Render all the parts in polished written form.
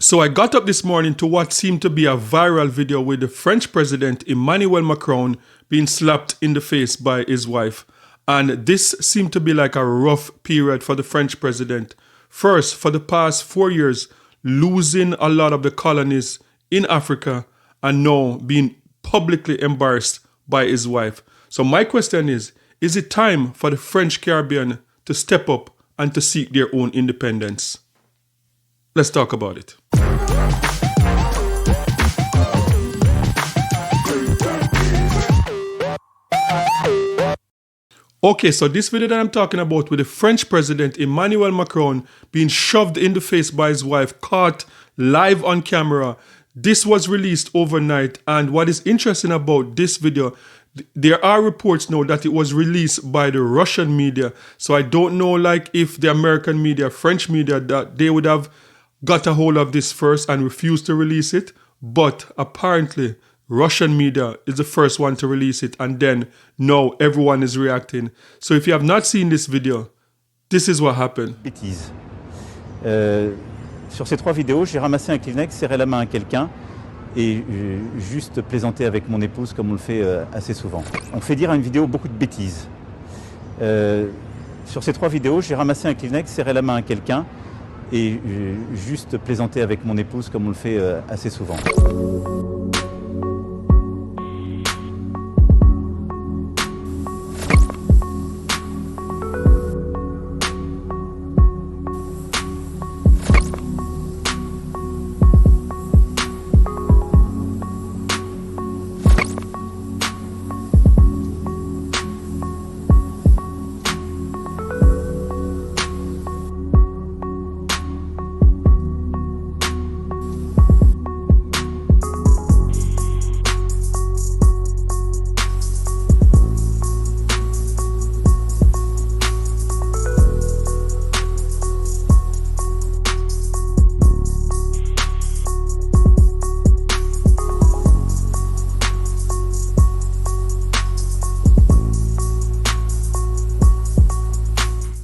So I got up this morning to what seemed to be a viral video with the French president Emmanuel Macron being slapped in the face by his wife. And this seemed to be like a rough period for the French president. First, for the past 4 years, losing a lot of the colonies in Africa and now being publicly embarrassed by his wife. So my question is it time for the French Caribbean to step up and to seek their own independence? Let's talk about it. Okay, so this video that I'm talking about with the French president Emmanuel Macron being shoved in the face by his wife, caught live on camera. This was released overnight, and what is interesting about this video, there are reports now that it was released by the Russian media. So I don't know like if the American media, French media, that they would have got a hold of this first and refused to release it. But apparently Russian media is the first one to release it, and then now everyone is reacting. So if you have not seen this video, this is what happened. Bêtise. Sur ces 3 vidéos, j'ai ramassé un Kleenex, serré la main à quelqu'un et juste plaisanté avec mon épouse comme on le fait assez souvent. On fait dire à une vidéo beaucoup de bêtises. Sur ces 3 vidéos, j'ai ramassé un Kleenex, serré la main à quelqu'un et juste plaisanté avec mon épouse comme on le fait assez souvent.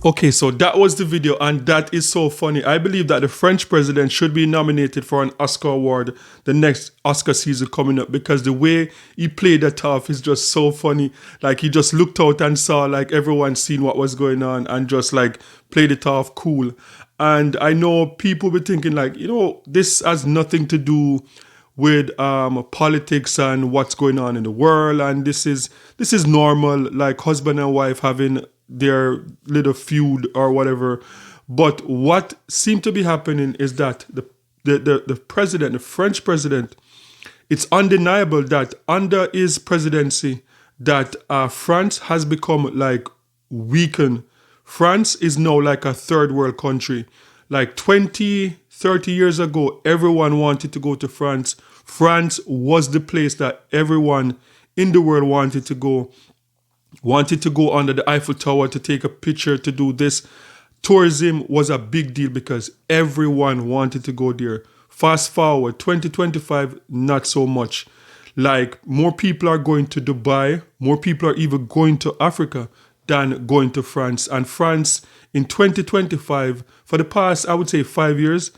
Okay, so that was the video, and that is so funny. I believe that the French president should be nominated for an Oscar award the next Oscar season coming up, because the way he played that off is just so funny. Like, he just looked out and saw like everyone seeing what was going on and just like played it off cool. And I know people be thinking like, you know, this has nothing to do with politics and what's going on in the world, and this is normal, like husband and wife having their little feud or whatever. But what seemed to be happening is that the president, the French president, it's undeniable that under his presidency that France has become like weakened. France is now like a third world country. Like 20, 30 years ago, everyone wanted to go to France. France was the place that everyone in the world wanted to go under the Eiffel Tower to take a picture, to do this. Tourism was a big deal because everyone wanted to go there. Fast forward, 2025, not so much. Like, more people are going to Dubai, more people are even going to Africa than going to France. And France in 2025, for the past, I would say 5 years,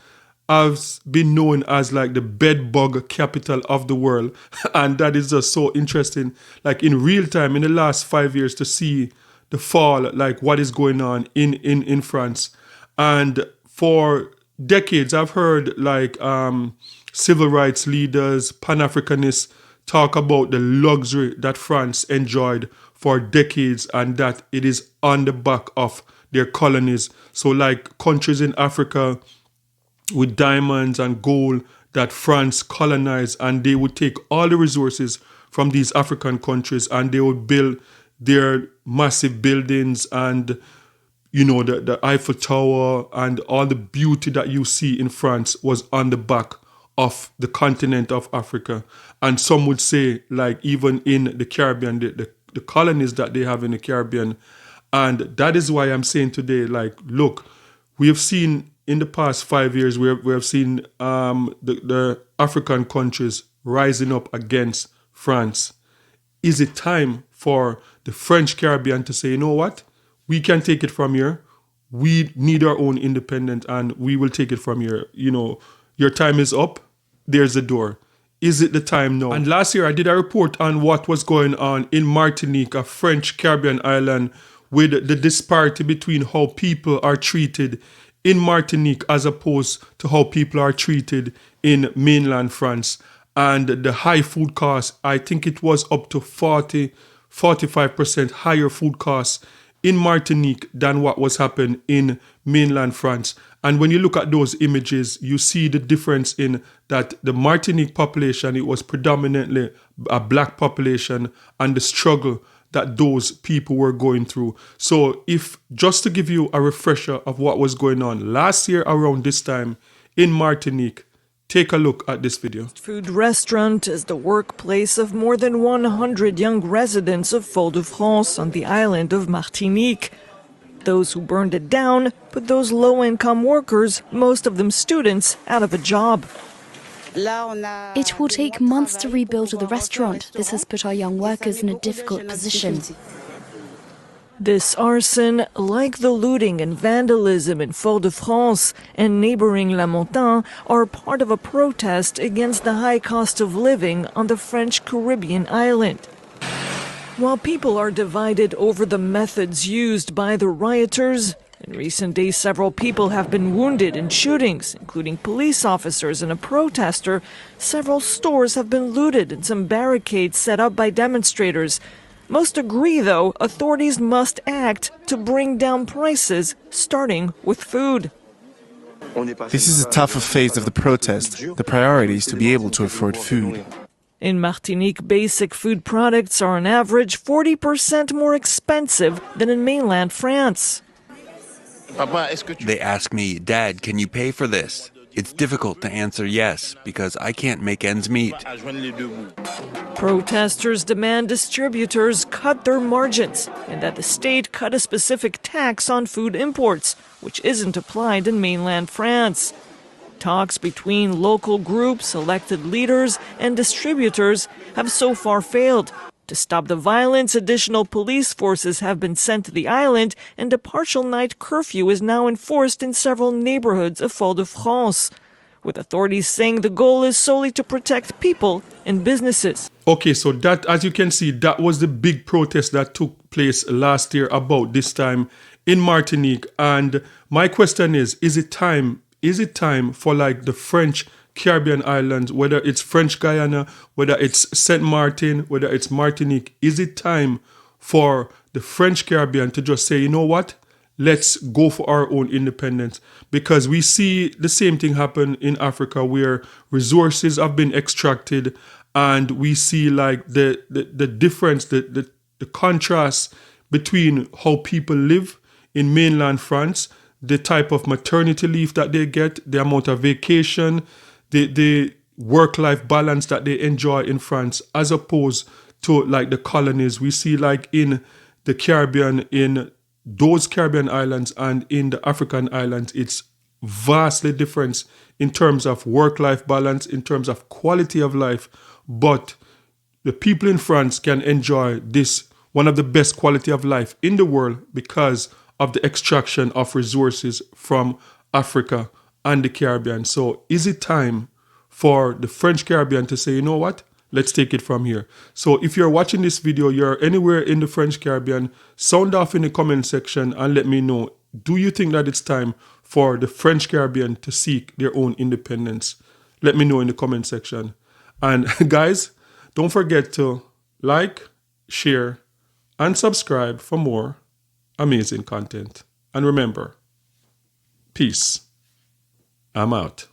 has been known as like the bed bug capital of the world. And that is just so interesting, like in real time in the last 5 years, to see the fall, like what is going on in France. And for decades, I've heard like civil rights leaders, Pan-Africanists talk about the luxury that France enjoyed for decades, and that it is on the back of their colonies. So like countries in Africa with diamonds and gold that France colonized, and they would take all the resources from these African countries and they would build their massive buildings, and you know, the Eiffel Tower and all the beauty that you see in France was on the back of the continent of Africa. And some would say like even in the Caribbean, the colonies that they have in the Caribbean. And that is why I'm saying today, like, look, we have seen in the past 5 years, we have seen the African countries rising up against France. Is it time for the French Caribbean to say, you know what? We can take it from here. We need our own independence and we will take it from here. You know, your time is up, there's the door. Is it the time now? And last year I did a report on what was going on in Martinique, a French Caribbean island, with the disparity between how people are treated in Martinique as opposed to how people are treated in mainland France. And the high food costs, I think it was up to 45% higher food costs in Martinique than what was happening in mainland France. And when you look at those images, you see the difference in that the Martinique population, it was predominantly a black population, and the struggle that those people were going through. So if, just to give you a refresher of what was going on last year around this time in Martinique, take a look at this video. Food restaurant is the workplace of more than 100 young residents of Fort-de-France on the island of Martinique. Those who burned it down put those low-income workers, most of them students, out of a job. It will take months to rebuild the restaurant. This has put our young workers in a difficult position. This arson, like the looting and vandalism in Fort-de-France and neighboring La Montagne, are part of a protest against the high cost of living on the French Caribbean island. While people are divided over the methods used by the rioters, in recent days several people have been wounded in shootings, including police officers and a protester. Several stores have been looted and some barricades set up by demonstrators. Most agree, though, authorities must act to bring down prices, starting with food. This is a tougher phase of the protest. The priority is to be able to afford food. In Martinique, basic food products are on average 40% more expensive than in mainland France. They ask me, "Dad, can you pay for this?" It's difficult to answer yes, because I can't make ends meet. Protesters demand distributors cut their margins and that the state cut a specific tax on food imports, which isn't applied in mainland France. Talks between local groups, elected leaders, and distributors have so far failed. To stop the violence, additional police forces have been sent to the island, and a partial night curfew is now enforced in several neighborhoods of Fort-de-France, with authorities saying the goal is solely to protect people and businesses. Okay, so that, as you can see, that was the big protest that took place last year about this time in Martinique. And my question is it time for like the French Caribbean islands, whether it's French Guyana, whether it's Saint Martin, whether it's Martinique, is it time for the French Caribbean to just say, you know what, let's go for our own independence? Because we see the same thing happen in Africa, where resources have been extracted, and we see like the difference, the contrast between how people live in mainland France, the type of maternity leave that they get, the amount of vacation, the work-life balance that they enjoy in France, as opposed to like the colonies. We see like in the Caribbean, in those Caribbean islands and in the African islands, it's vastly different in terms of work-life balance, in terms of quality of life. But the people in France can enjoy this, one of the best quality of life in the world, because of the extraction of resources from Africa and the Caribbean. So is it time for the French Caribbean to say, you know what, let's take it from here? So if you're watching this video, you're anywhere in the French Caribbean, sound off in the comment section and let me know, do you think that it's time for the French Caribbean to seek their own independence? Let me know in the comment section. And guys, don't forget to like, share, and subscribe for more amazing content. And remember, peace. I'm out.